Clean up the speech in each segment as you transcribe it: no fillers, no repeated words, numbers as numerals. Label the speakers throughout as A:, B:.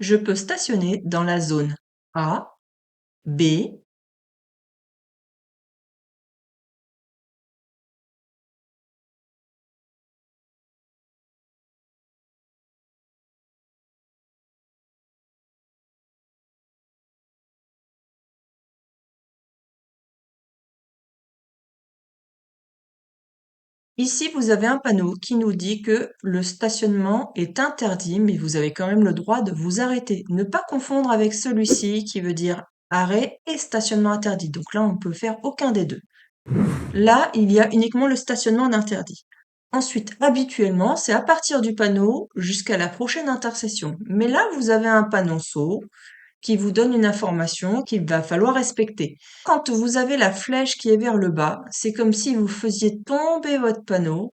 A: Je peux stationner dans la zone A, B, Ici, vous avez un panneau qui nous dit que le stationnement est interdit, mais vous avez quand même le droit de vous arrêter. Ne pas confondre avec celui-ci qui veut dire arrêt et stationnement interdit. Donc là, on ne peut faire aucun des deux. Là, il y a uniquement le stationnement d'interdit. Ensuite, habituellement, c'est à partir du panneau jusqu'à la prochaine intersection. Mais là, vous avez un panneau qui vous donne une information qu'il va falloir respecter. Quand vous avez la flèche qui est vers le bas, c'est comme si vous faisiez tomber votre panneau.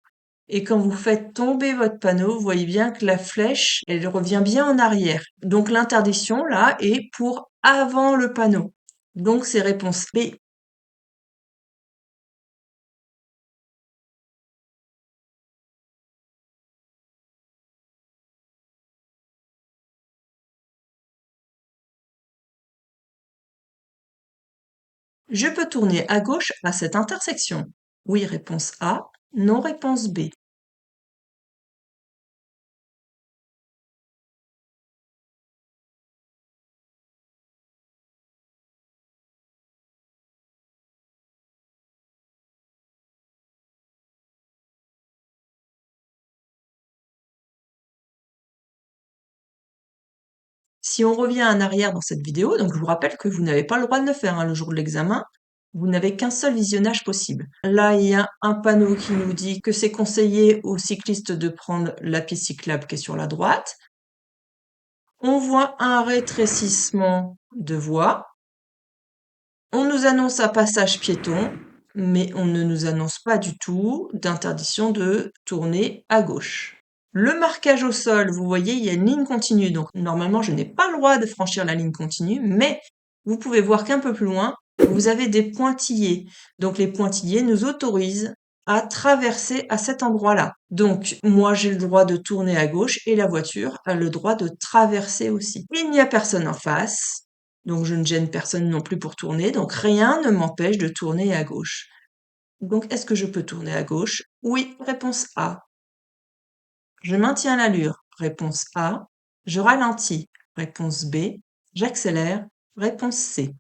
A: Et quand vous faites tomber votre panneau, vous voyez bien que la flèche, elle revient bien en arrière. Donc l'interdiction, là, est pour avant le panneau. Donc c'est réponse B. Je peux tourner à gauche à cette intersection. Oui, réponse A. Non, réponse B. Si on revient en arrière dans cette vidéo, donc je vous rappelle que vous n'avez pas le droit de le faire, hein, le jour de l'examen. Vous n'avez qu'un seul visionnage possible. Là, il y a un panneau qui nous dit que c'est conseillé aux cyclistes de prendre la piste cyclable qui est sur la droite. On voit un rétrécissement de voie. On nous annonce un passage piéton, mais on ne nous annonce pas du tout d'interdiction de tourner à gauche. Le marquage au sol, vous voyez, il y a une ligne continue, donc normalement je n'ai pas le droit de franchir la ligne continue, mais vous pouvez voir qu'un peu plus loin, vous avez des pointillés. Donc les pointillés nous autorisent à traverser à cet endroit-là. Donc moi j'ai le droit de tourner à gauche et la voiture a le droit de traverser aussi. Il n'y a personne en face, donc je ne gêne personne non plus pour tourner, donc rien ne m'empêche de tourner à gauche. Donc est-ce que je peux tourner à gauche? Oui, réponse A. Je maintiens l'allure. Réponse A. Je ralentis. Réponse B. J'accélère. Réponse C.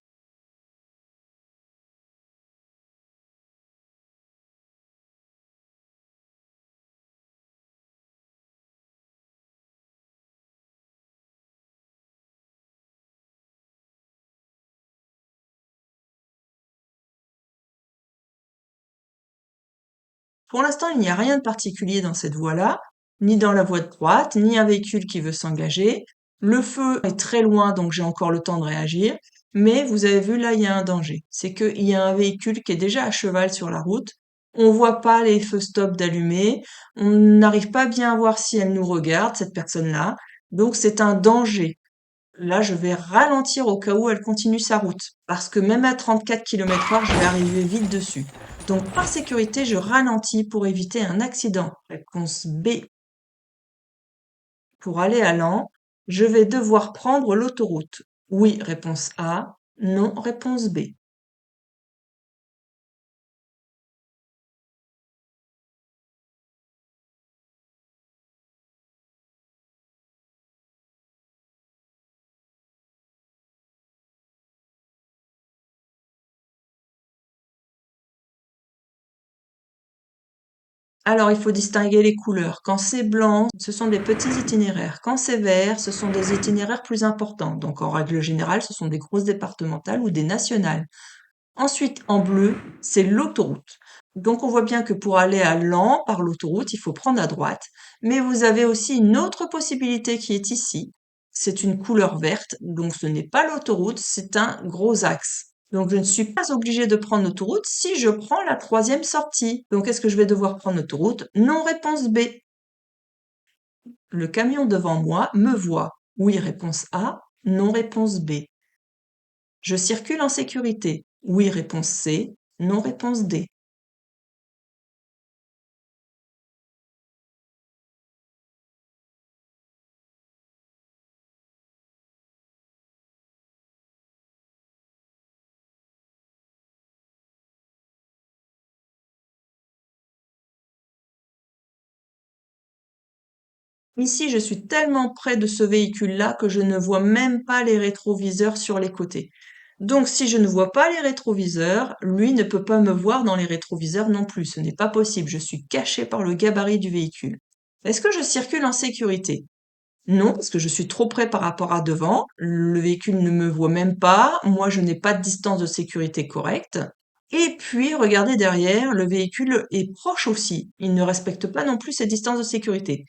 A: Pour l'instant, il n'y a rien de particulier dans cette voie-là, ni dans la voie de droite, ni un véhicule qui veut s'engager. Le feu est très loin, donc j'ai encore le temps de réagir. Mais vous avez vu, là, il y a un danger. C'est qu'il y a un véhicule qui est déjà à cheval sur la route. On voit pas les feux stop d'allumer. On n'arrive pas bien à voir si elle nous regarde, cette personne-là. Donc c'est un danger. Là, je vais ralentir au cas où elle continue sa route. Parce que même à 34 km/h, je vais arriver vite dessus. Donc, par sécurité, je ralentis pour éviter un accident. Réponse B. Pour aller à Lens, je vais devoir prendre l'autoroute. Oui, réponse A. Non, réponse B. Alors, il faut distinguer les couleurs. Quand c'est blanc, ce sont des petits itinéraires. Quand c'est vert, ce sont des itinéraires plus importants. Donc, en règle générale, ce sont des grosses départementales ou des nationales. Ensuite, en bleu, c'est l'autoroute. Donc, on voit bien que pour aller à Lens par l'autoroute, il faut prendre à droite. Mais vous avez aussi une autre possibilité qui est ici. C'est une couleur verte. Donc, ce n'est pas l'autoroute, c'est un gros axe. Donc, je ne suis pas obligée de prendre l'autoroute si je prends la troisième sortie. Donc, est-ce que je vais devoir prendre l'autoroute? Non, réponse B. Le camion devant moi me voit. Oui, réponse A. Non, réponse B. Je circule en sécurité. Oui, réponse C. Non, réponse D. Ici, je suis tellement près de ce véhicule-là que je ne vois même pas les rétroviseurs sur les côtés. Donc, si je ne vois pas les rétroviseurs, lui ne peut pas me voir dans les rétroviseurs non plus. Ce n'est pas possible. Je suis caché par le gabarit du véhicule. Est-ce que je circule en sécurité? Non, parce que je suis trop près par rapport à devant. Le véhicule ne me voit même pas. Moi, je n'ai pas de distance de sécurité correcte. Et puis, regardez derrière, le véhicule est proche aussi. Il ne respecte pas non plus ses distances de sécurité.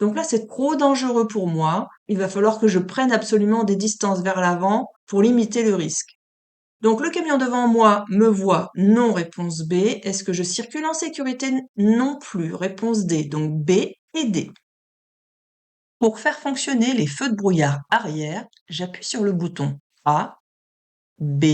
A: Donc là, c'est trop dangereux pour moi. Il va falloir que je prenne absolument des distances vers l'avant pour limiter le risque. Donc le camion devant moi me voit, non, réponse B. Est-ce que je circule en sécurité? Non plus, réponse D. Donc B et D. Pour faire fonctionner les feux de brouillard arrière, j'appuie sur le bouton A, B.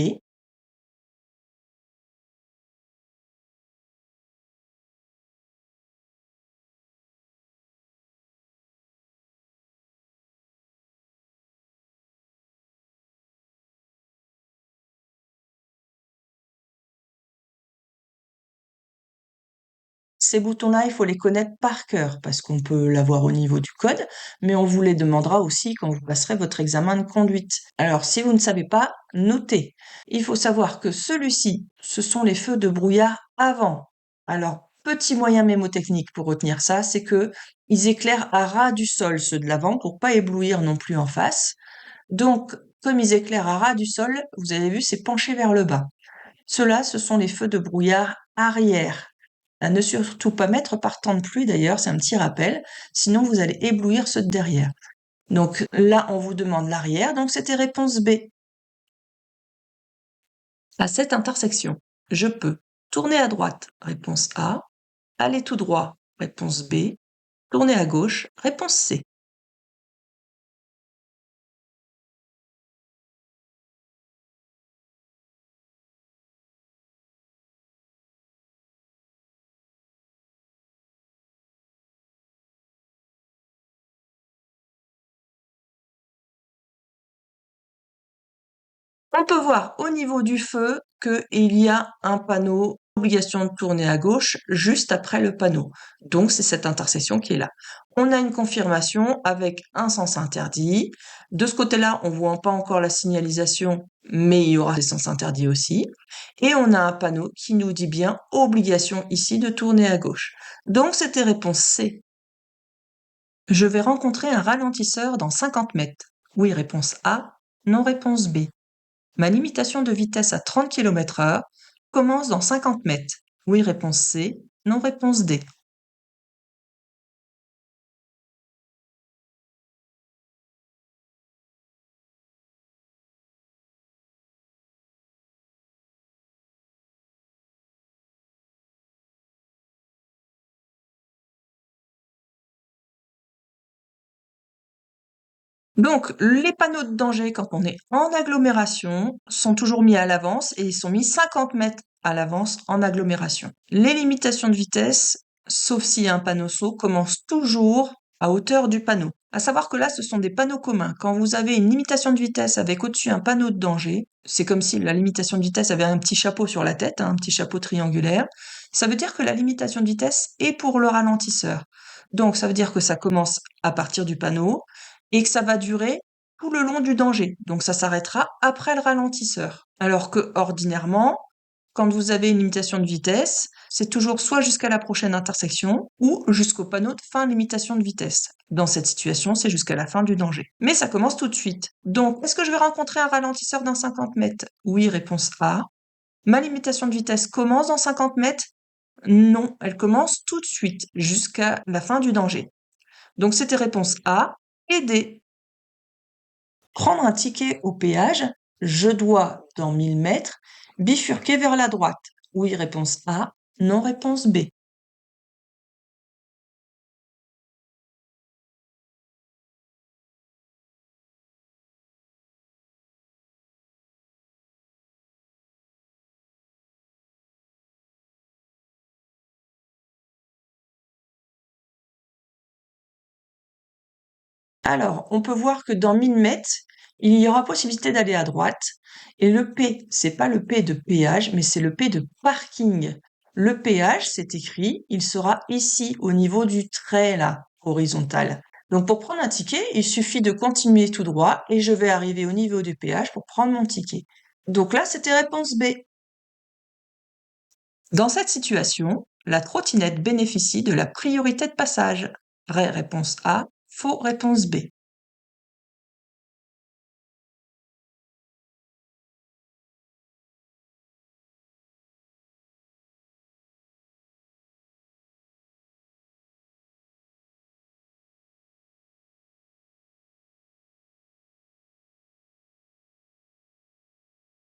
A: Ces boutons-là, il faut les connaître par cœur parce qu'on peut l'avoir au niveau du code, mais on vous les demandera aussi quand vous passerez votre examen de conduite. Alors, si vous ne savez pas, notez. Il faut savoir que celui-ci, ce sont les feux de brouillard avant. Alors, petit moyen mémotechnique pour retenir ça, c'est que ils éclairent à ras du sol ceux de l'avant pour pas éblouir non plus en face. Donc, comme ils éclairent à ras du sol, vous avez vu, c'est penché vers le bas. Ceux-là, ce sont les feux de brouillard arrière. À ne surtout pas mettre par temps de pluie d'ailleurs, c'est un petit rappel, sinon vous allez éblouir ceux de derrière. Donc là, on vous demande l'arrière, donc c'était réponse B. À cette intersection, je peux tourner à droite, réponse A, aller tout droit, réponse B, tourner à gauche, réponse C. On peut voir au niveau du feu qu'il y a un panneau obligation de tourner à gauche juste après le panneau. Donc c'est cette intersection qui est là. On a une confirmation avec un sens interdit. De ce côté-là, on voit pas encore la signalisation, mais il y aura des sens interdits aussi. Et on a un panneau qui nous dit bien obligation ici de tourner à gauche. Donc c'était réponse C. Je vais rencontrer un ralentisseur dans 50 mètres. Oui, réponse A. Non, réponse B. Ma limitation de vitesse à 30 km/h commence dans 50 mètres. Oui, réponse C. Non, réponse D. Donc, les panneaux de danger, quand on est en agglomération, sont toujours mis à l'avance et ils sont mis 50 mètres à l'avance en agglomération. Les limitations de vitesse, sauf s'il y a un panneau saut, commencent toujours à hauteur du panneau. À savoir que là, ce sont des panneaux communs. Quand vous avez une limitation de vitesse avec au-dessus un panneau de danger, c'est comme si la limitation de vitesse avait un petit chapeau sur la tête, hein, un petit chapeau triangulaire. Ça veut dire que la limitation de vitesse est pour le ralentisseur. Donc, ça veut dire que ça commence à partir du panneau et que ça va durer tout le long du danger. Donc ça s'arrêtera après le ralentisseur. Alors que ordinairement, quand vous avez une limitation de vitesse, c'est toujours soit jusqu'à la prochaine intersection ou jusqu'au panneau de fin limitation de vitesse. Dans cette situation, c'est jusqu'à la fin du danger. Mais ça commence tout de suite. Donc, est-ce que je vais rencontrer un ralentisseur dans 50 mètres? Oui, réponse A. Ma limitation de vitesse commence dans 50 mètres? Non, elle commence tout de suite, jusqu'à la fin du danger. Donc c'était réponse A et D. Prendre un ticket au péage, je dois, dans 1000 mètres, bifurquer vers la droite. Oui, réponse A. Non, réponse B. Alors, on peut voir que dans 1000 mètres, il y aura possibilité d'aller à droite. Et le P, c'est pas le P de péage, mais c'est le P de parking. Le péage, c'est écrit, il sera ici, au niveau du trait, là, horizontal. Donc pour prendre un ticket, il suffit de continuer tout droit et je vais arriver au niveau du péage pour prendre mon ticket. Donc là, c'était réponse B. Dans cette situation, la trottinette bénéficie de la priorité de passage. Vraie réponse A, faux réponse B.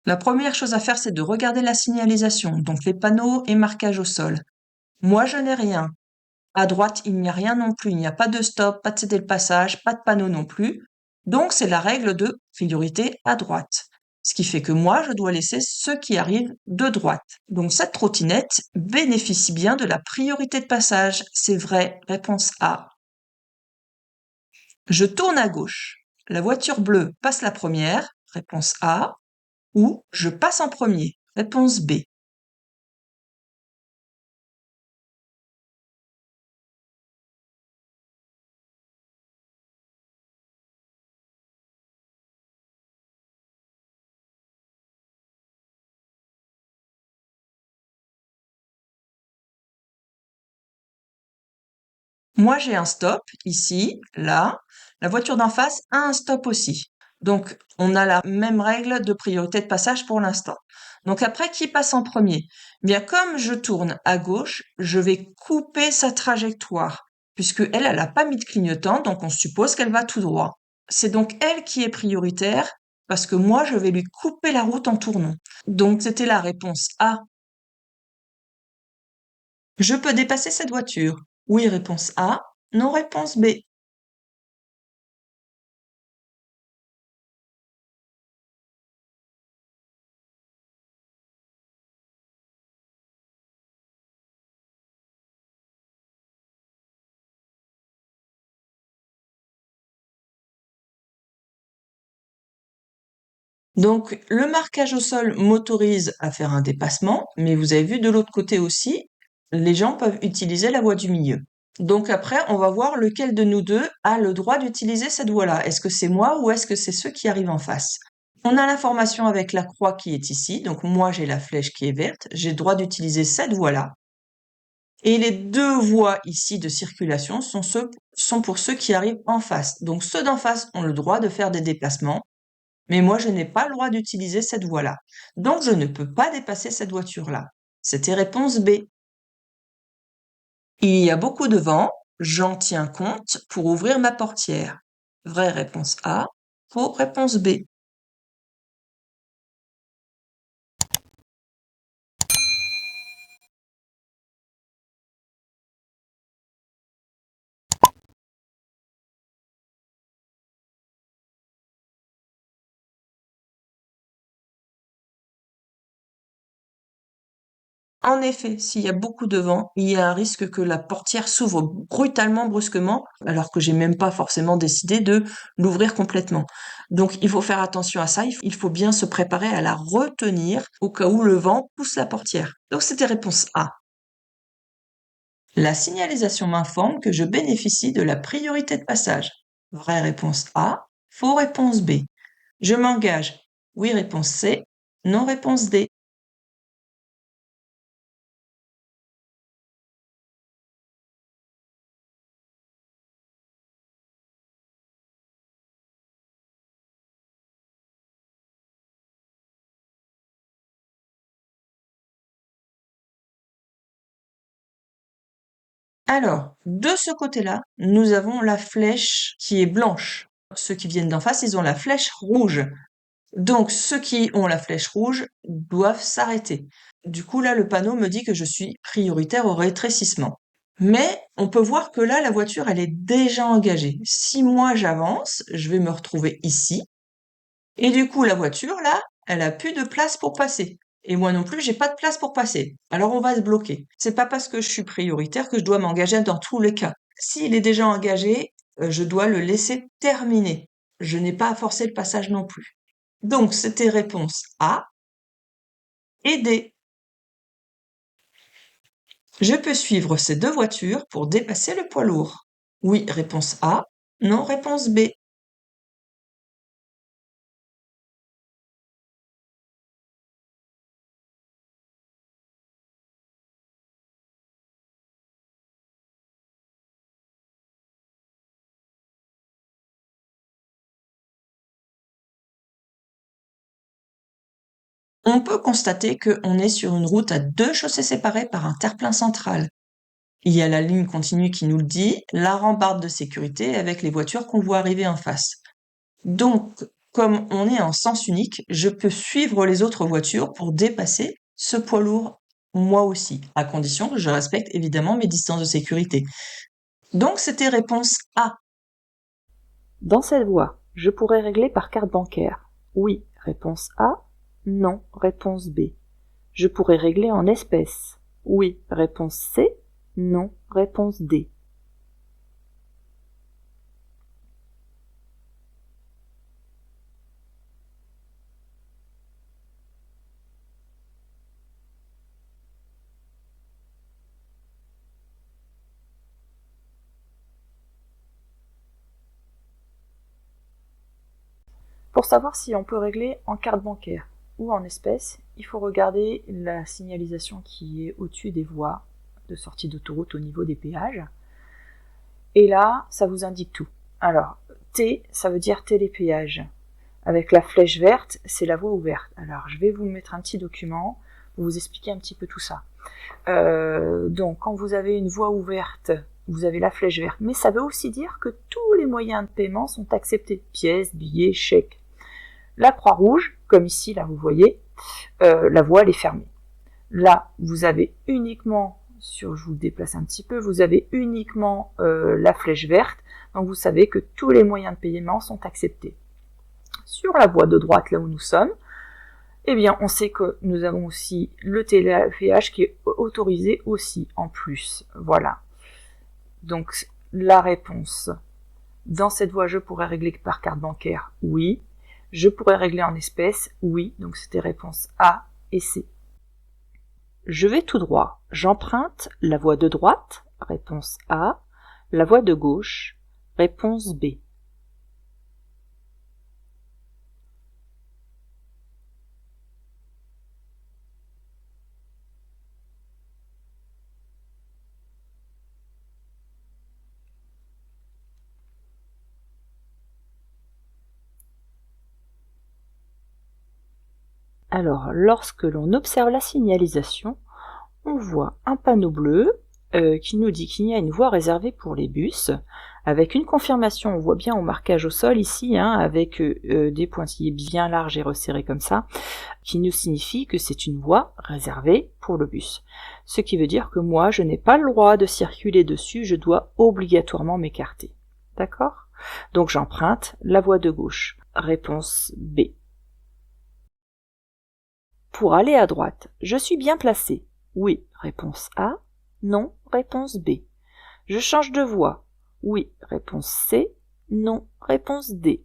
A: La première chose à faire, c'est de regarder la signalisation, donc les panneaux et marquages au sol. Moi, je n'ai rien. À droite, il n'y a rien non plus. Il n'y a pas de stop, pas de céder le passage, pas de panneau non plus. Donc, c'est la règle de priorité à droite. Ce qui fait que moi, je dois laisser ceux qui arrivent de droite. Donc, cette trottinette bénéficie bien de la priorité de passage. C'est vrai. Réponse A. Je tourne à gauche. La voiture bleue passe la première. Réponse A. Ou je passe en premier. Réponse B. Moi, j'ai un stop ici, là. La voiture d'en face a un stop aussi. Donc, on a la même règle de priorité de passage pour l'instant. Donc après, qui passe en premier? Bien, comme je tourne à gauche, je vais couper sa trajectoire, puisque elle n'a pas mis de clignotant, donc on suppose qu'elle va tout droit. C'est donc elle qui est prioritaire, parce que moi, je vais lui couper la route en tournant. Donc, c'était la réponse A. Je peux dépasser cette voiture. Oui, réponse A. Non, réponse B. Donc, le marquage au sol m'autorise à faire un dépassement, mais vous avez vu de l'autre côté aussi, les gens peuvent utiliser la voie du milieu. Donc après, on va voir lequel de nous deux a le droit d'utiliser cette voie-là. Est-ce que c'est moi ou est-ce que c'est ceux qui arrivent en face? On a l'information avec la croix qui est ici, donc moi j'ai la flèche qui est verte, j'ai le droit d'utiliser cette voie-là. Et les deux voies ici de circulation sont pour ceux qui arrivent en face. Donc ceux d'en face ont le droit de faire des déplacements, mais moi, je n'ai pas le droit d'utiliser cette voie-là. Donc, je ne peux pas dépasser cette voiture-là. C'était réponse B. Il y a beaucoup de vent, j'en tiens compte pour ouvrir ma portière. Vraie réponse A, faux réponse B. En effet, s'il y a beaucoup de vent, il y a un risque que la portière s'ouvre brutalement, brusquement, alors que j'ai même pas forcément décidé de l'ouvrir complètement. Donc, il faut faire attention à ça. Il faut bien se préparer à la retenir au cas où le vent pousse la portière. Donc, c'était réponse A. La signalisation m'informe que je bénéficie de la priorité de passage. Vraie réponse A, faux réponse B. Je m'engage. Oui réponse C, non réponse D. Alors, de ce côté-là, nous avons la flèche qui est blanche. Ceux qui viennent d'en face, ils ont la flèche rouge. Donc, ceux qui ont la flèche rouge doivent s'arrêter. Du coup, là, le panneau me dit que je suis prioritaire au rétrécissement. Mais on peut voir que là, la voiture, elle est déjà engagée. Si moi j'avance, je vais me retrouver ici. Et du coup, la voiture, là, elle a plus de place pour passer. Et moi non plus, j'ai pas de place pour passer. Alors on va se bloquer. C'est pas parce que je suis prioritaire que je dois m'engager dans tous les cas. S'il est déjà engagé, je dois le laisser terminer. Je n'ai pas à forcer le passage non plus. Donc, c'était réponse A et D. Je peux suivre ces deux voitures pour dépasser le poids lourd. Oui, réponse A. Non, réponse B. On peut constater qu'on est sur une route à deux chaussées séparées par un terre-plein central. Il y a la ligne continue qui nous le dit, la rambarde de sécurité avec les voitures qu'on voit arriver en face. Donc, comme on est en sens unique, je peux suivre les autres voitures pour dépasser ce poids lourd, moi aussi, à condition que je respecte évidemment mes distances de sécurité. Donc, c'était réponse A.
B: Dans cette voie, je pourrais régler par carte bancaire. Oui, réponse A. Non, réponse B. Je pourrais régler en espèces. Oui, réponse C. Non, réponse D. Pour savoir si on peut régler en carte bancaire ou en espèces, il faut regarder la signalisation qui est au-dessus des voies de sortie d'autoroute au niveau des péages. Et là, ça vous indique tout. Alors, T, ça veut dire télépéage. Avec la flèche verte, c'est la voie ouverte. Alors, je vais vous mettre un petit document pour vous expliquer un petit peu tout ça. Donc, quand vous avez une voie ouverte, vous avez la flèche verte. Mais ça veut aussi dire que tous les moyens de paiement sont acceptés. Pièces, billets, chèques. La croix rouge, comme ici, là, vous voyez, la voie, elle est fermée. Là, vous avez uniquement, je vous déplace un petit peu, vous avez uniquement la flèche verte. Donc, vous savez que tous les moyens de paiement sont acceptés. Sur la voie de droite, là où nous sommes, eh bien, on sait que nous avons aussi le télépéage qui est autorisé aussi en plus. Voilà. Donc, la réponse. Dans cette voie, je pourrais régler par carte bancaire, oui. Je pourrais régler en espèces, oui. Donc, c'était réponse A et C. Je vais tout droit. J'emprunte la voie de droite, réponse A. La voie de gauche, réponse B. Alors, lorsque l'on observe la signalisation, on voit un panneau bleu qui nous dit qu'il y a une voie réservée pour les bus, avec une confirmation, on voit bien au marquage au sol ici, avec des pointillés bien larges et resserrés comme ça, qui nous signifie que c'est une voie réservée pour le bus. Ce qui veut dire que moi, je n'ai pas le droit de circuler dessus, je dois obligatoirement m'écarter. D'accord ? Donc j'emprunte la voie de gauche. Réponse B. Pour aller à droite, je suis bien placé. Oui, réponse A. Non, réponse B. Je change de voie. Oui, réponse C. Non, réponse D.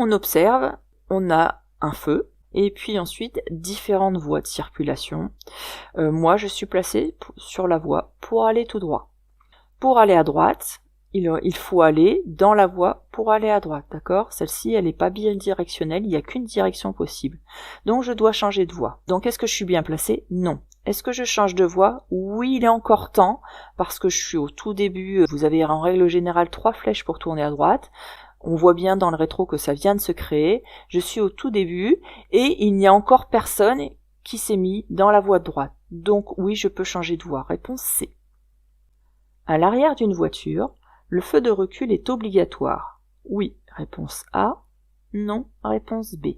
B: On observe, on a un feu, et puis ensuite différentes voies de circulation. Moi, je suis placé sur la voie pour aller tout droit. Pour aller à droite, il faut aller dans la voie pour aller à droite, d'accord ? Celle-ci, elle n'est pas bidirectionnelle, il n'y a qu'une direction possible. Donc, je dois changer de voie. Donc, est-ce que je suis bien placé ? Non. Est-ce que je change de voie ? Oui, il est encore temps, parce que je suis au tout début. Vous avez en règle générale 3 flèches pour tourner à droite. On voit bien dans le rétro que ça vient de se créer. Je suis au tout début et il n'y a encore personne qui s'est mis dans la voie de droite. Donc oui, je peux changer de voie. Réponse C. À l'arrière d'une voiture, le feu de recul est obligatoire. Oui, réponse A. Non, réponse B.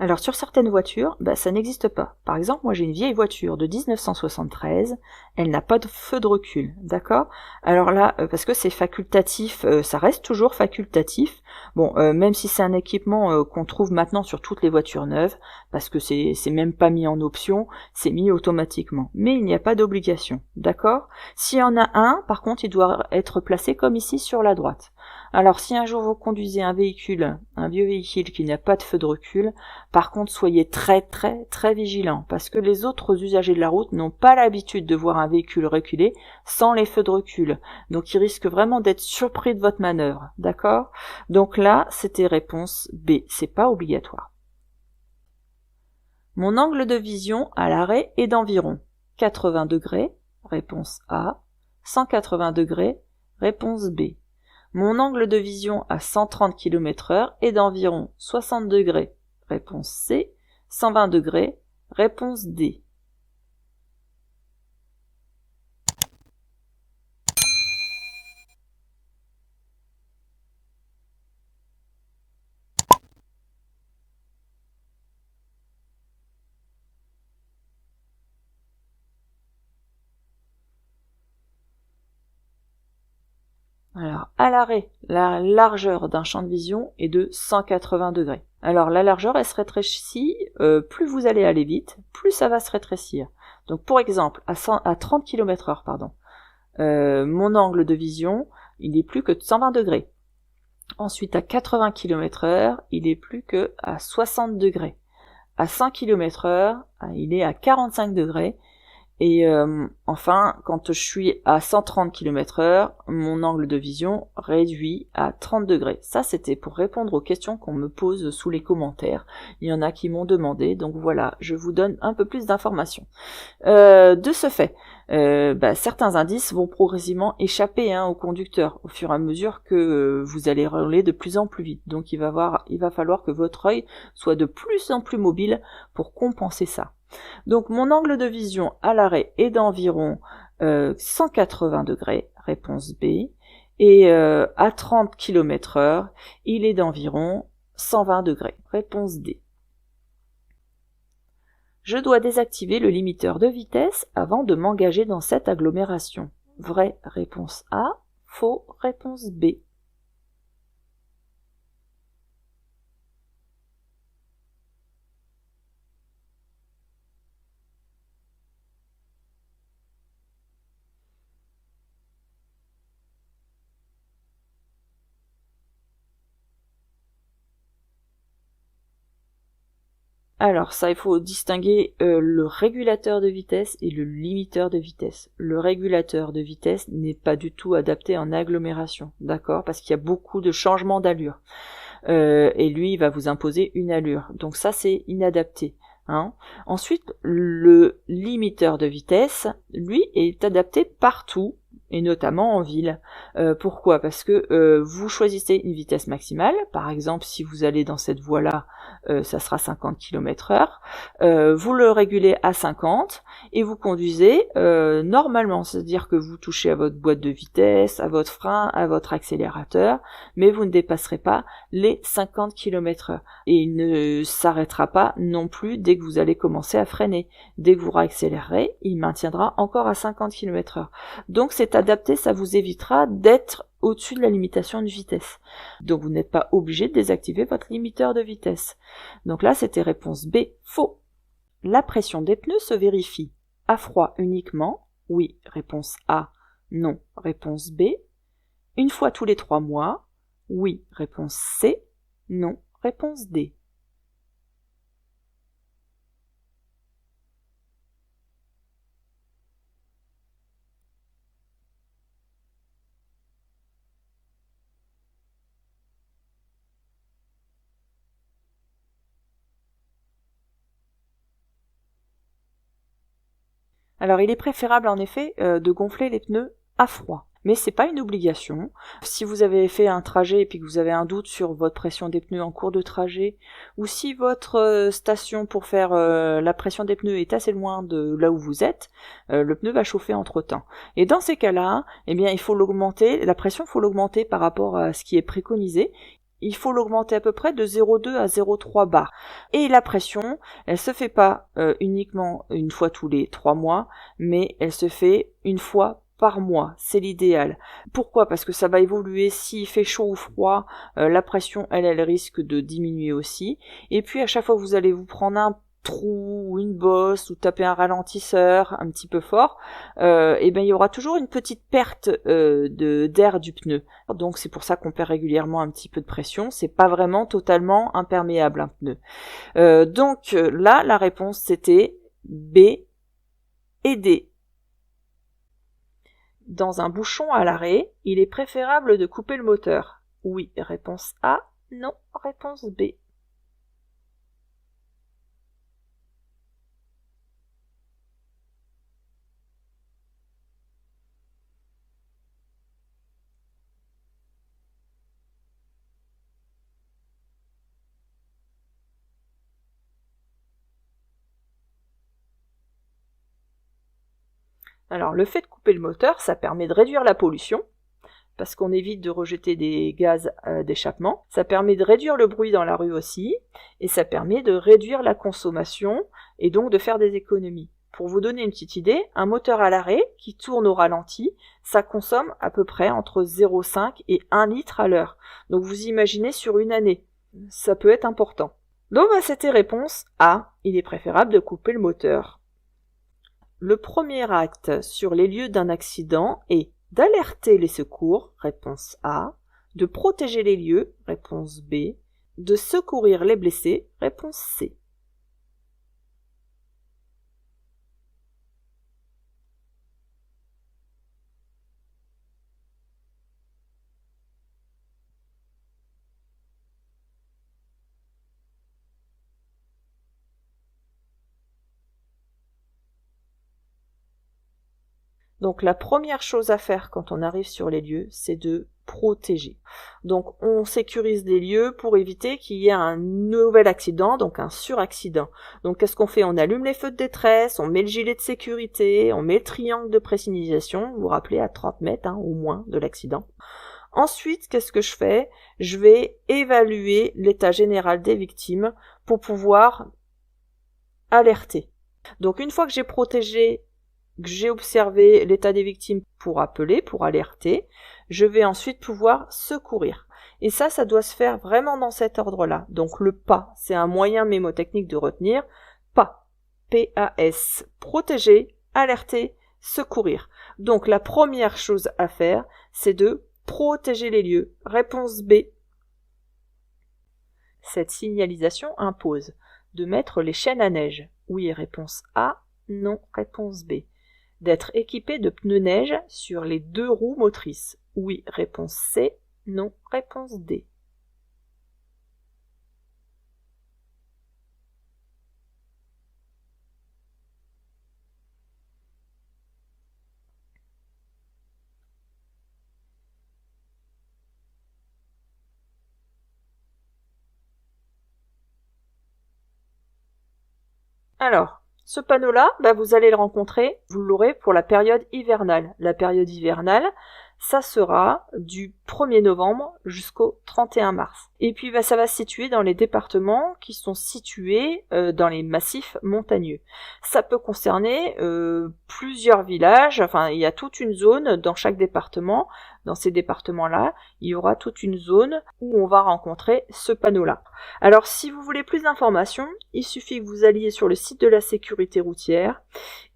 B: Alors sur certaines voitures, ça n'existe pas. Par exemple, moi j'ai une vieille voiture de 1973, elle n'a pas de feu de recul, d'accord? Alors là, parce que c'est facultatif, ça reste toujours facultatif. Bon, même si c'est un équipement qu'on trouve maintenant sur toutes les voitures neuves, parce que c'est même pas mis en option, c'est mis automatiquement. Mais il n'y a pas d'obligation, d'accord? S'il y en a un, par contre, il doit être placé comme ici sur la droite. Alors si un jour vous conduisez un véhicule, un vieux véhicule qui n'a pas de feu de recul, par contre soyez très très très vigilants, parce que les autres usagers de la route n'ont pas l'habitude de voir un véhicule reculer sans les feux de recul. Donc ils risquent vraiment d'être surpris de votre manœuvre, d'accord? Donc là, c'était réponse B, c'est pas obligatoire. Mon angle de vision à l'arrêt est d'environ 80 degrés, réponse A, 180 degrés, réponse B. Mon angle de vision à 130 km/h est d'environ 60 degrés, réponse C, 120 degrés, réponse D. Alors, à l'arrêt, la largeur d'un champ de vision est de 180 degrés. Alors, la largeur, elle se rétrécit, plus vous allez aller vite, plus ça va se rétrécir. Donc, pour exemple, à 30 km/h, mon angle de vision, il est plus que de 120 degrés. Ensuite, à 80 km/h, il est plus que à 60 degrés. À 100 km/h, il est à 45 degrés. Et enfin, quand je suis à 130 km/h, mon angle de vision réduit à 30 degrés. Ça, c'était pour répondre aux questions qu'on me pose sous les commentaires. Il y en a qui m'ont demandé, donc voilà, je vous donne un peu plus d'informations. De ce fait, certains indices vont progressivement échapper au conducteur au fur et à mesure que vous allez rouler de plus en plus vite. Donc il va falloir que votre œil soit de plus en plus mobile pour compenser ça. Donc mon angle de vision à l'arrêt est d'environ 180 degrés, réponse B, et à 30 km/h, il est d'environ 120 degrés, réponse D. Je dois désactiver le limiteur de vitesse avant de m'engager dans cette agglomération. Vrai, réponse A, faux, réponse B. Alors ça, il faut distinguer le régulateur de vitesse et le limiteur de vitesse. Le régulateur de vitesse n'est pas du tout adapté en agglomération, d'accord? Parce qu'il y a beaucoup de changements d'allure. Et lui, il va vous imposer une allure. Donc ça, c'est inadapté. Ensuite, le limiteur de vitesse, lui, est adapté partout, et notamment en ville. Pourquoi? Parce que vous choisissez une vitesse maximale. Par exemple, si vous allez dans cette voie-là, ça sera 50 km/h. Vous le régulez à 50 et vous conduisez normalement, c'est-à-dire que vous touchez à votre boîte de vitesse, à votre frein, à votre accélérateur, mais vous ne dépasserez pas les 50 km/h. Et il ne s'arrêtera pas non plus dès que vous allez commencer à freiner. Dès que vous réaccélérez, il maintiendra encore à 50 km/h. Donc c'est adapté, ça vous évitera d'être au-dessus de la limitation de vitesse. Donc vous n'êtes pas obligé de désactiver votre limiteur de vitesse. Donc là, c'était réponse B, faux. La pression des pneus se vérifie à froid uniquement. Oui, réponse A. Non, réponse B. Une fois tous les 3 mois. Oui, réponse C. Non, réponse D. Alors il est préférable en effet de gonfler les pneus à froid. Mais c'est pas une obligation. Si vous avez fait un trajet et puis que vous avez un doute sur votre pression des pneus en cours de trajet, ou si votre station pour faire la pression des pneus est assez loin de là où vous êtes, le pneu va chauffer entre-temps. Et dans ces cas-là, il faut l'augmenter, la pression, il faut l'augmenter par rapport à ce qui est préconisé. il faut l'augmenter à peu près de 0,2 à 0,3 bar. Et la pression, elle se fait pas uniquement une fois tous les 3 mois, mais elle se fait une fois par mois, c'est l'idéal. Pourquoi ? Parce que ça va évoluer, s'il fait chaud ou froid, la pression, elle risque de diminuer aussi. Et puis à chaque fois que vous allez vous prendre un trou ou une bosse ou taper un ralentisseur un petit peu fort, et ben il y aura toujours une petite perte d'air du pneu. Donc c'est pour ça qu'on perd régulièrement un petit peu de pression. C'est pas vraiment totalement imperméable un pneu. Donc là la réponse c'était B et D. Dans un bouchon à l'arrêt, il est préférable de couper le moteur. Oui, réponse A. Non, réponse B. Alors, le fait de couper le moteur, ça permet de réduire la pollution, parce qu'on évite de rejeter des gaz d'échappement. Ça permet de réduire le bruit dans la rue aussi, et ça permet de réduire la consommation, et donc de faire des économies. Pour vous donner une petite idée, un moteur à l'arrêt qui tourne au ralenti, ça consomme à peu près entre 0,5 et 1 litre à l'heure. Donc vous imaginez sur une année, ça peut être important. Donc c'était réponse A, il est préférable de couper le moteur. Le premier acte sur les lieux d'un accident est d'alerter les secours, réponse A, de protéger les lieux, réponse B, de secourir les blessés, réponse C. Donc la première chose à faire quand on arrive sur les lieux, c'est de protéger. Donc on sécurise les lieux pour éviter qu'il y ait un nouvel accident, donc un suraccident. Donc qu'est-ce qu'on fait ? On allume les feux de détresse, on met le gilet de sécurité, on met le triangle de présignalisation, vous vous rappelez, à 30 mètres au moins de l'accident. Ensuite, qu'est-ce que je fais ? Je vais évaluer l'état général des victimes pour pouvoir alerter. Donc une fois que j'ai protégé, que j'ai observé l'état des victimes pour appeler, pour alerter, je vais ensuite pouvoir secourir. Et ça doit se faire vraiment dans cet ordre-là. Donc le PAS, c'est un moyen mémotechnique de retenir. PAS, P-A-S, protéger, alerter, secourir. Donc la première chose à faire, c'est de protéger les lieux. Réponse B. Cette signalisation impose de mettre les chaînes à neige. Oui, réponse A. Non, réponse B. D'être équipé de pneus neige sur les 2 roues motrices. Oui, réponse C. Non, réponse D. Alors, ce panneau-là, vous allez le rencontrer, vous l'aurez pour la période hivernale. La période hivernale, ça sera du 1er novembre jusqu'au 31 mars. Et puis ça va se situer dans les départements qui sont situés dans les massifs montagneux. Ça peut concerner plusieurs villages, enfin il y a toute une zone dans chaque département. Dans ces départements-là, il y aura toute une zone où on va rencontrer ce panneau-là. Alors si vous voulez plus d'informations, il suffit que vous alliez sur le site de la sécurité routière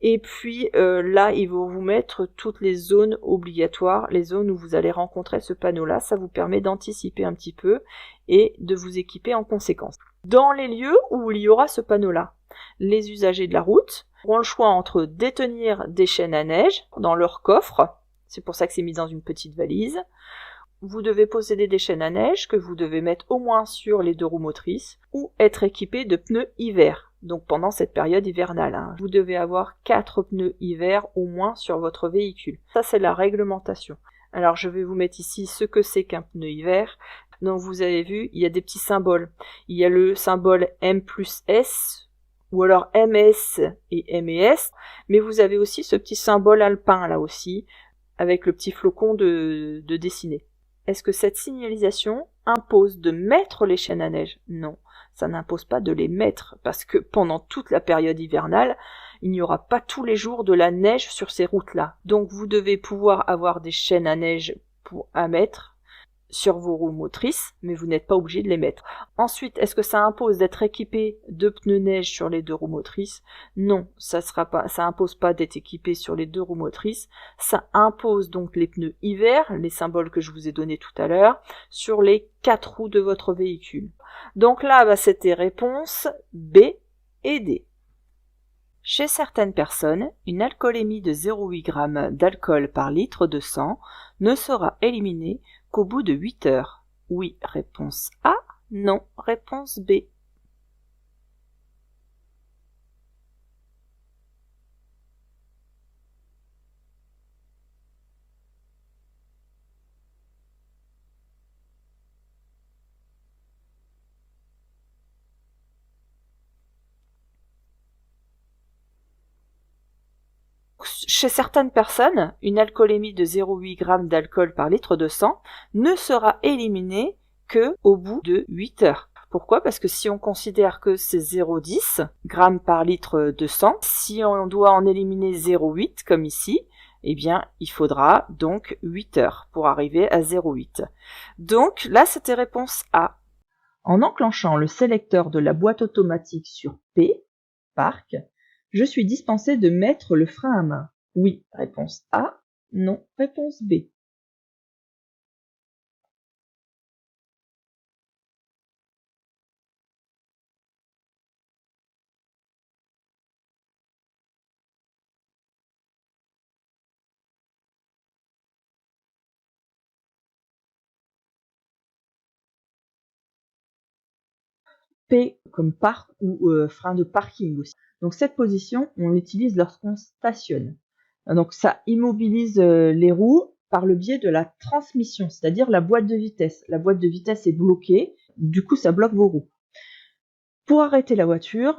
B: et puis là, ils vont vous mettre toutes les zones obligatoires, les zones où vous allez rencontrer ce panneau-là. Ça vous permet d'anticiper un petit peu et de vous équiper en conséquence. Dans les lieux où il y aura ce panneau-là, les usagers de la route auront le choix entre détenir des chaînes à neige dans leur coffre. C'est pour ça que c'est mis dans une petite valise. Vous devez posséder des chaînes à neige que vous devez mettre au moins sur les 2 roues motrices ou être équipé de pneus hiver. Donc pendant cette période hivernale, vous devez avoir 4 pneus hiver au moins sur votre véhicule. Ça c'est la réglementation. Alors je vais vous mettre ici ce que c'est qu'un pneu hiver. Donc vous avez vu, il y a des petits symboles. Il y a le symbole M+S ou alors MS et MES, mais vous avez aussi ce petit symbole alpin là aussi, avec le petit flocon de dessiné. est-ce que cette signalisation impose de mettre les chaînes à neige? Non, ça n'impose pas de les mettre, parce que pendant toute la période hivernale, il n'y aura pas tous les jours de la neige sur ces routes-là. Donc vous devez pouvoir avoir des chaînes à neige à mettre sur vos roues motrices, mais vous n'êtes pas obligé de les mettre. Ensuite, est-ce que ça impose d'être équipé de pneus neige sur les 2 roues motrices? Non, ça impose pas d'être équipé sur les 2 roues motrices. Ça impose donc les pneus hiver, les symboles que je vous ai donnés tout à l'heure, sur les 4 roues de votre véhicule. Donc là, c'était réponse B et D. Chez certaines personnes, une alcoolémie de 0,8 g d'alcool par litre de sang ne sera éliminée qu'au bout de 8 heures. Oui, réponse A. Non, réponse B. Chez certaines personnes, une alcoolémie de 0,8 g d'alcool par litre de sang ne sera éliminée que au bout de 8 heures. Pourquoi? Parce que si on considère que c'est 0,10 g par litre de sang, si on doit en éliminer 0,8 comme ici, eh bien, il faudra donc 8 heures pour arriver à 0,8. Donc là, c'était réponse A. En enclenchant le sélecteur de la boîte automatique sur P, Parc, je suis dispensé de mettre le frein à main. Oui, réponse A. Non, réponse B. P comme parc ou frein de parking aussi. Donc cette position, on l'utilise lorsqu'on stationne. Donc ça immobilise les roues par le biais de la transmission, c'est-à-dire la boîte de vitesse. La boîte de vitesse est bloquée, du coup ça bloque vos roues. Pour arrêter la voiture,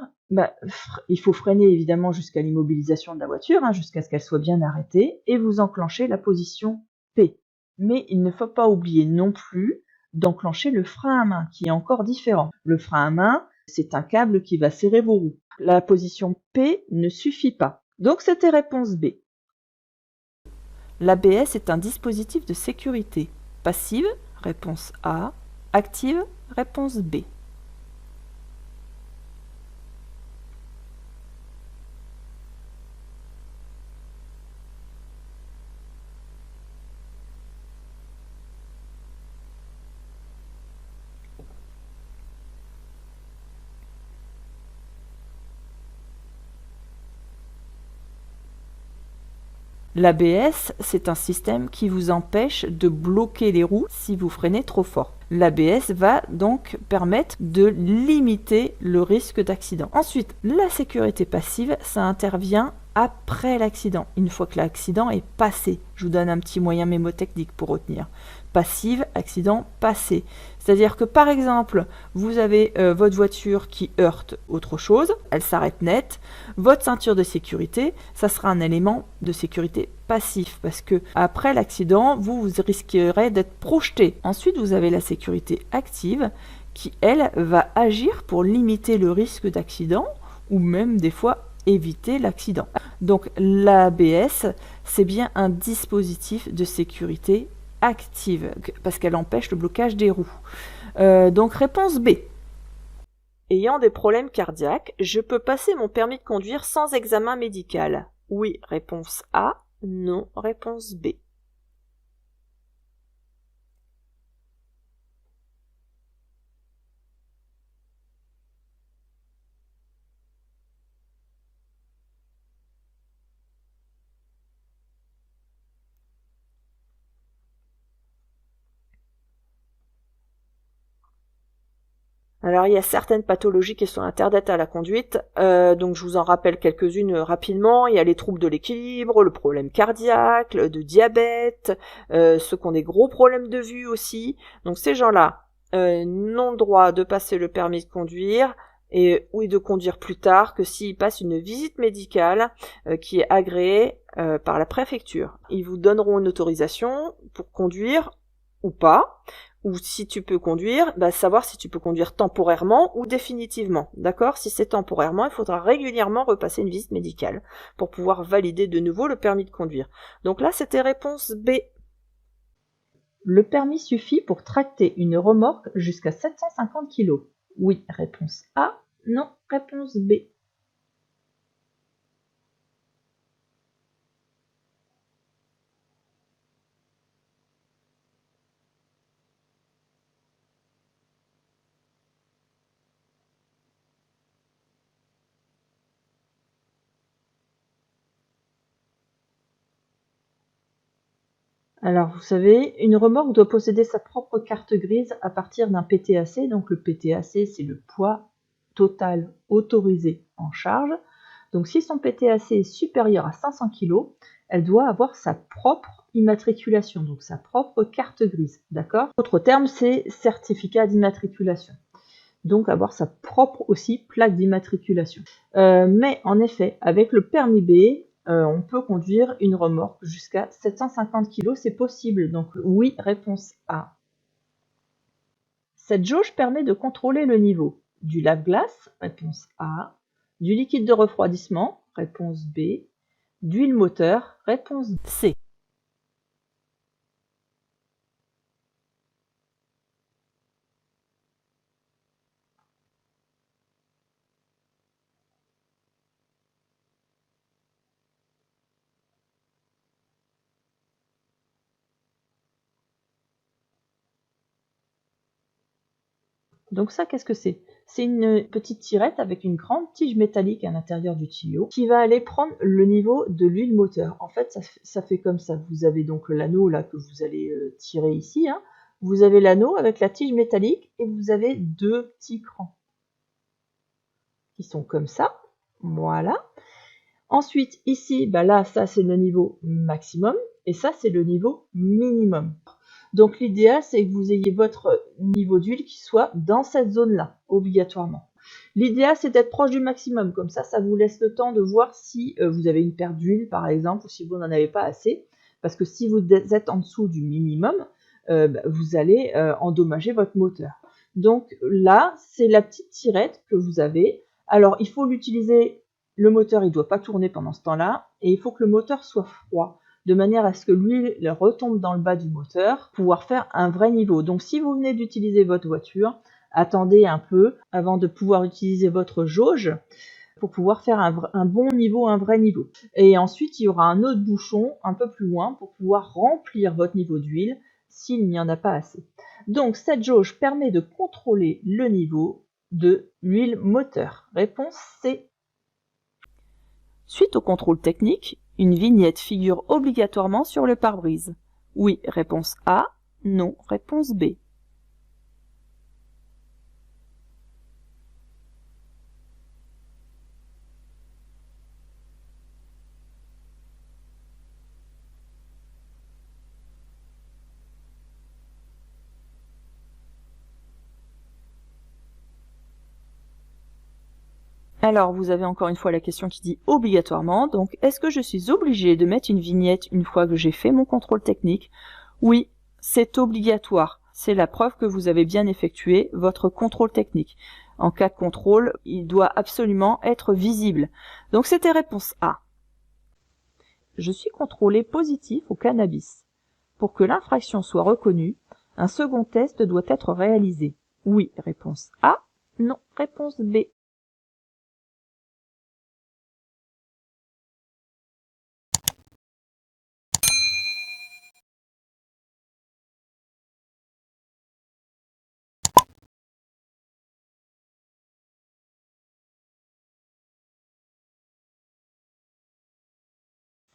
B: il faut freiner évidemment jusqu'à l'immobilisation de la voiture, jusqu'à ce qu'elle soit bien arrêtée, et vous enclenchez la position P. Mais il ne faut pas oublier non plus d'enclencher le frein à main, qui est encore différent. Le frein à main, c'est un câble qui va serrer vos roues. La position P ne suffit pas. Donc c'était réponse B. L'ABS est un dispositif de sécurité. Passive, réponse A. Active, réponse B. L'ABS, c'est un système qui vous empêche de bloquer les roues si vous freinez trop fort. L'ABS va donc permettre de limiter le risque d'accident. Ensuite, la sécurité passive, ça intervient après l'accident, une fois que l'accident est passé. Je vous donne un petit moyen mémotechnique pour retenir. Passive, accident passé. C'est-à-dire que par exemple, vous avez votre voiture qui heurte autre chose, elle s'arrête net, votre ceinture de sécurité, ça sera un élément de sécurité passif, parce que après l'accident, vous risquerez d'être projeté. Ensuite, vous avez la sécurité active, qui elle va agir pour limiter le risque d'accident, ou même des fois éviter l'accident. Donc l'ABS, c'est bien un dispositif de sécurité active, parce qu'elle empêche le blocage des roues. Donc réponse B. Ayant des problèmes cardiaques, je peux passer mon permis de conduire sans examen médical. Oui, réponse A. Non, réponse B. Alors il y a certaines pathologies qui sont interdites à la conduite, donc je vous en rappelle quelques-unes rapidement. Il y a les troubles de l'équilibre, le problème cardiaque, le diabète, ceux qui ont des gros problèmes de vue aussi. Donc ces gens-là n'ont le droit de passer le permis de conduire ou de conduire plus tard que s'ils passent une visite médicale qui est agréée par la préfecture. Ils vous donneront une autorisation pour conduire ou pas, ou si tu peux conduire, savoir si tu peux conduire temporairement ou définitivement. D'accord? Si c'est temporairement, il faudra régulièrement repasser une visite médicale pour pouvoir valider de nouveau le permis de conduire. Donc là, c'était réponse B. Le permis suffit pour tracter une remorque jusqu'à 750 kg. Oui, réponse A. Non, réponse B. Alors, vous savez, une remorque doit posséder sa propre carte grise à partir d'un PTAC. Donc, le PTAC, c'est le poids total autorisé en charge. Donc, si son PTAC est supérieur à 500 kg, elle doit avoir sa propre immatriculation, donc sa propre carte grise. D'accord? Autre terme, c'est certificat d'immatriculation. Donc, avoir sa propre aussi plaque d'immatriculation. Mais en effet, avec le permis B, on peut conduire une remorque jusqu'à 750 kg, c'est possible. Donc oui, réponse A. Cette jauge permet de contrôler le niveau du lave-glace, réponse A, du liquide de refroidissement, réponse B, d'huile moteur, réponse C. Donc ça, qu'est-ce que c'est? C'est une petite tirette avec une grande tige métallique à l'intérieur du tuyau qui va aller prendre le niveau de l'huile moteur. En fait, ça fait comme ça. Vous avez donc l'anneau là que vous allez tirer ici. Hein. Vous avez l'anneau avec la tige métallique et vous avez deux petits crans qui sont comme ça. Voilà. Ensuite, ici, là, ça c'est le niveau maximum et ça c'est le niveau minimum. Donc l'idéal, c'est que vous ayez votre niveau d'huile qui soit dans cette zone-là, obligatoirement. L'idéal, c'est d'être proche du maximum. Comme ça vous laisse le temps de voir si vous avez une perte d'huile, par exemple, ou si vous n'en avez pas assez. Parce que si vous êtes en dessous du minimum, vous allez endommager votre moteur. Donc là, c'est la petite tirette que vous avez. Alors, il faut l'utiliser. Le moteur, il ne doit pas tourner pendant ce temps-là. Et il faut que le moteur soit froid, de manière à ce que l'huile retombe dans le bas du moteur, pour pouvoir faire un vrai niveau. Donc si vous venez d'utiliser votre voiture, attendez un peu avant de pouvoir utiliser votre jauge pour pouvoir faire un bon niveau, un vrai niveau. Et ensuite, il y aura un autre bouchon un peu plus loin pour pouvoir remplir votre niveau d'huile s'il n'y en a pas assez. Donc cette jauge permet de contrôler le niveau de l'huile moteur. Réponse C. Suite au contrôle technique, une vignette figure obligatoirement sur le pare-brise. Oui, réponse A. Non, réponse B. Alors, vous avez encore une fois la question qui dit obligatoirement. Donc, est-ce que je suis obligé de mettre une vignette une fois que j'ai fait mon contrôle technique? Oui, c'est obligatoire. C'est la preuve que vous avez bien effectué votre contrôle technique. En cas de contrôle, il doit absolument être visible. Donc, c'était réponse A. Je suis contrôlé positif au cannabis. Pour que l'infraction soit reconnue, un second test doit être réalisé. Oui, réponse A. Non, réponse B.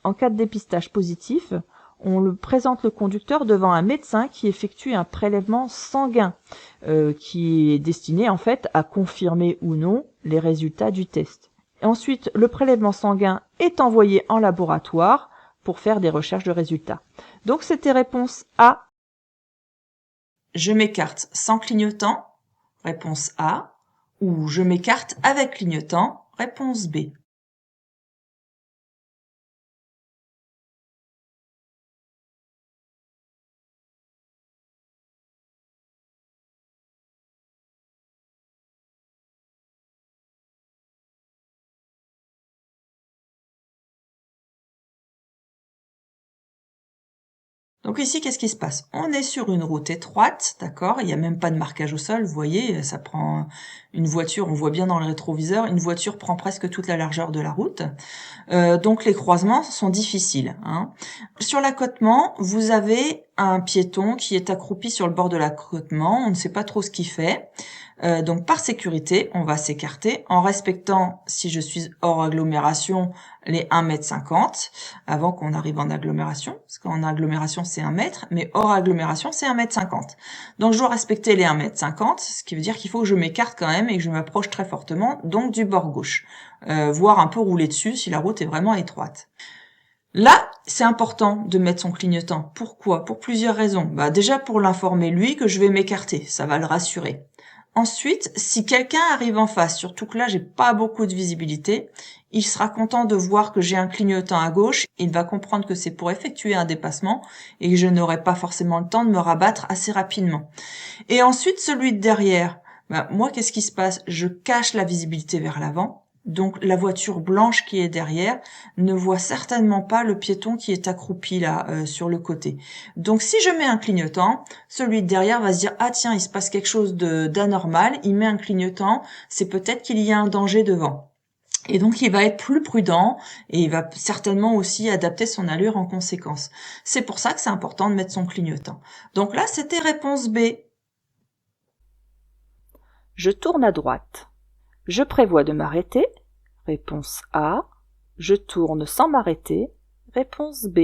B: En cas de dépistage positif, on présente le conducteur devant un médecin qui effectue un prélèvement sanguin qui est destiné en fait à confirmer ou non les résultats du test. Et ensuite, le prélèvement sanguin est envoyé en laboratoire pour faire des recherches de résultats. Donc c'était réponse A.
A: Je m'écarte sans clignotant, réponse A, ou je m'écarte avec clignotant, réponse B. Donc ici, qu'est-ce qui se passe? On est sur une route étroite, d'accord? Il n'y a même pas de marquage au sol, vous voyez, ça prend une voiture, on voit bien dans le rétroviseur, une voiture prend presque toute la largeur de la route. Donc les croisements sont difficiles, hein. Sur l'accotement, vous avez un piéton qui est accroupi sur le bord de l'accotement, on ne sait pas trop ce qu'il fait. Donc par sécurité, on va s'écarter en respectant, si je suis hors agglomération, les 1,50 m avant qu'on arrive en agglomération, parce qu'en agglomération c'est 1 mètre, mais hors agglomération c'est 1,50 m. Donc je dois respecter les 1,50 m, ce qui veut dire qu'il faut que je m'écarte quand même et que je m'approche très fortement, donc du bord gauche, voire un peu rouler dessus si la route est vraiment étroite. Là, c'est important de mettre son clignotant. Pourquoi? Pour plusieurs raisons. Déjà pour l'informer lui que je vais m'écarter, ça va le rassurer. Ensuite, si quelqu'un arrive en face, surtout que là j'ai pas beaucoup de visibilité, il sera content de voir que j'ai un clignotant à gauche, il va comprendre que c'est pour effectuer un dépassement et que je n'aurai pas forcément le temps de me rabattre assez rapidement. Et ensuite, celui de derrière, moi qu'est-ce qui se passe? Je cache la visibilité vers l'avant. Donc la voiture blanche qui est derrière ne voit certainement pas le piéton qui est accroupi là sur le côté. Donc si je mets un clignotant, celui de derrière va se dire ah tiens, il se passe quelque chose d'anormal, il met un clignotant, c'est peut-être qu'il y a un danger devant. Et donc il va être plus prudent et il va certainement aussi adapter son allure en conséquence. C'est pour ça que c'est important de mettre son clignotant. Donc là, c'était réponse B.
B: Je tourne à droite. Je prévois de m'arrêter. Réponse A. Je tourne sans m'arrêter. Réponse B.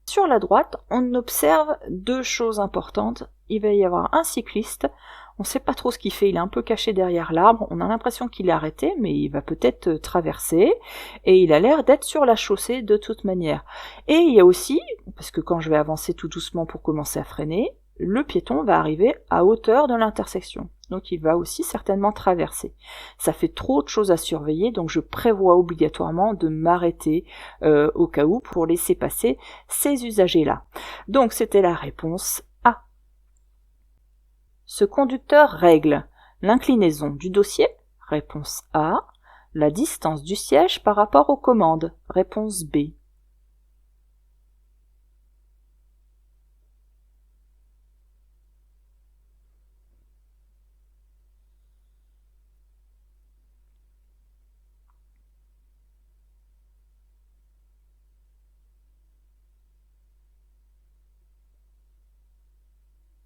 B: Sur la droite, on observe deux choses importantes. Il va y avoir un cycliste, on ne sait pas trop ce qu'il fait, il est un peu caché derrière l'arbre, on a l'impression qu'il est arrêté, mais il va peut-être traverser, et il a l'air d'être sur la chaussée de toute manière. Et il y a aussi, parce que quand je vais avancer tout doucement pour commencer à freiner, le piéton va arriver à hauteur de l'intersection. Donc il va aussi certainement traverser. Ça fait trop de choses à surveiller, donc je prévois obligatoirement de m'arrêter au cas où pour laisser passer ces usagers-là. Donc c'était la réponse A. Ce conducteur règle l'inclinaison du dossier, réponse A, la distance du siège par rapport aux commandes, réponse B.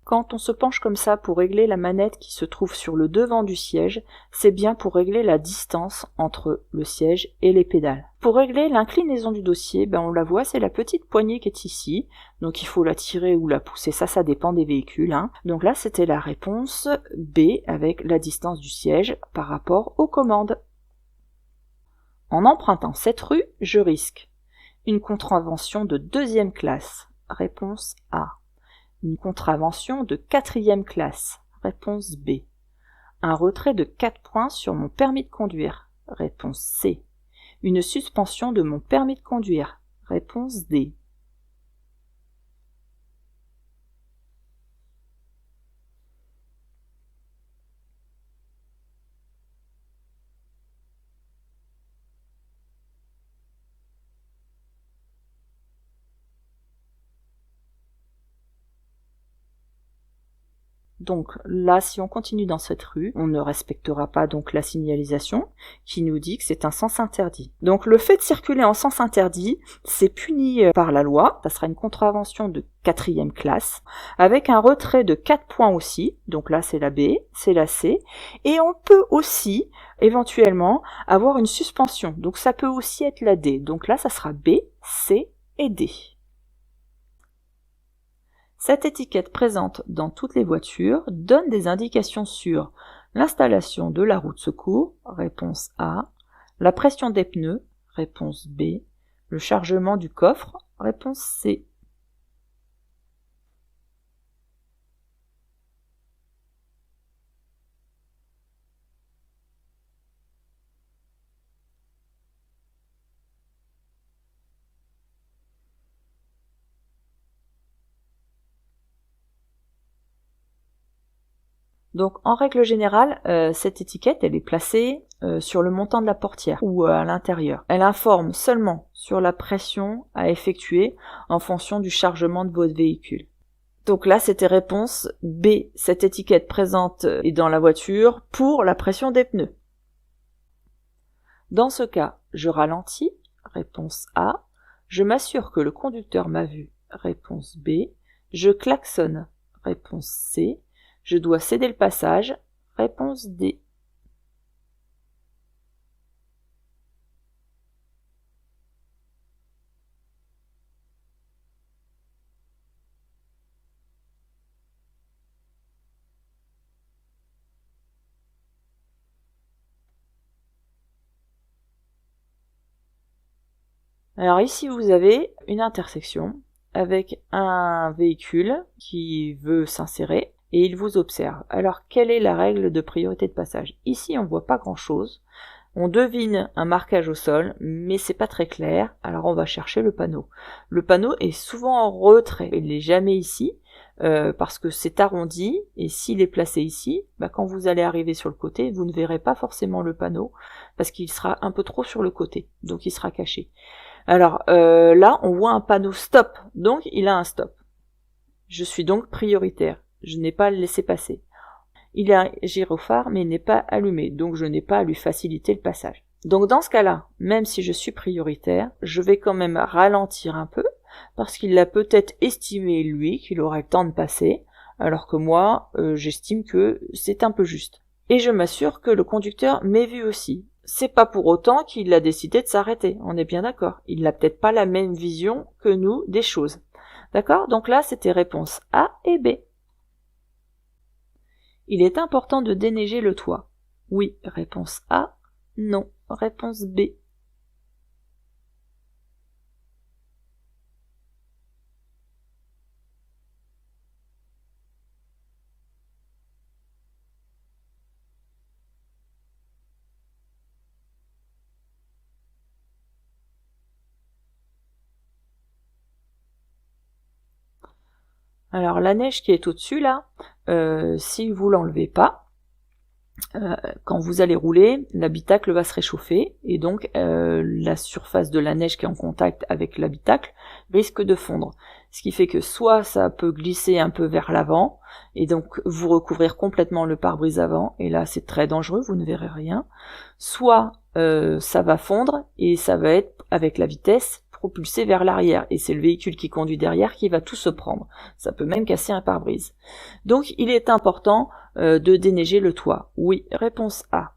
B: Quand on se penche comme ça pour régler la manette qui se trouve sur le devant du siège, c'est bien pour régler la distance entre le siège et les pédales. Pour régler l'inclinaison du dossier, on la voit, c'est la petite poignée qui est ici. Donc il faut la tirer ou la pousser, ça dépend des véhicules. Donc là, c'était la réponse B avec la distance du siège par rapport aux commandes. En empruntant cette rue, je risque une contravention de 2e classe. Réponse A. Une contravention de 4e classe. Réponse B. Un retrait de 4 points sur mon permis de conduire. Réponse C. Une suspension de mon permis de conduire. Réponse D. Donc là, si on continue dans cette rue, on ne respectera pas donc la signalisation qui nous dit que c'est un sens interdit. Donc le fait de circuler en sens interdit, c'est puni par la loi. Ça sera une contravention de 4e classe avec un retrait de 4 points aussi. Donc là, c'est la B, c'est la C. Et on peut aussi, éventuellement, avoir une suspension. Donc ça peut aussi être la D. Donc là, ça sera B, C et D. Cette étiquette présente dans toutes les voitures donne des indications sur l'installation de la roue de secours, réponse A, la pression des pneus, réponse B, le chargement du coffre, réponse C. Donc en règle générale, cette étiquette elle est placée sur le montant de la portière ou à l'intérieur. Elle informe seulement sur la pression à effectuer en fonction du chargement de votre véhicule. Donc là c'était réponse B, cette étiquette présente est dans la voiture pour la pression des pneus. Dans ce cas, je ralentis, réponse A, je m'assure que le conducteur m'a vu, réponse B, je klaxonne, réponse C, je dois céder le passage, réponse D. Alors ici vous avez une intersection avec un véhicule qui veut s'insérer et il vous observe. Alors quelle est la règle de priorité de passage? Ici on voit pas grand chose, on devine un marquage au sol mais c'est pas très clair, alors on va chercher le panneau. Le panneau est souvent en retrait, il n'est jamais ici parce que c'est arrondi et s'il est placé ici, quand vous allez arriver sur le côté vous ne verrez pas forcément le panneau parce qu'il sera un peu trop sur le côté, donc il sera caché. Alors là, on voit un panneau stop, donc il a un stop. Je suis donc prioritaire, je n'ai pas à le laisser passer. Il a un gyrophare, mais il n'est pas allumé, donc je n'ai pas à lui faciliter le passage. Donc dans ce cas-là, même si je suis prioritaire, je vais quand même ralentir un peu, parce qu'il a peut-être estimé, lui, qu'il aurait le temps de passer, alors que moi, j'estime que c'est un peu juste. Et je m'assure que le conducteur m'ait vu aussi. C'est pas pour autant qu'il a décidé de s'arrêter, on est bien d'accord. Il n'a peut-être pas la même vision que nous des choses. D'accord? Donc là, c'était réponse A et B. Il est important de déneiger le toit. Oui, réponse A. Non, réponse B. Alors la neige qui est au-dessus là, si vous l'enlevez pas, quand vous allez rouler, l'habitacle va se réchauffer et donc la surface de la neige qui est en contact avec l'habitacle risque de fondre. Ce qui fait que soit ça peut glisser un peu vers l'avant et donc vous recouvrir complètement le pare-brise avant et là c'est très dangereux, vous ne verrez rien. Soit ça va fondre et ça va être avec la vitesse propulsé vers l'arrière et c'est le véhicule qui conduit derrière qui va tout se prendre. Ça peut même casser un pare-brise. Donc il est important de déneiger le toit. Oui, réponse A.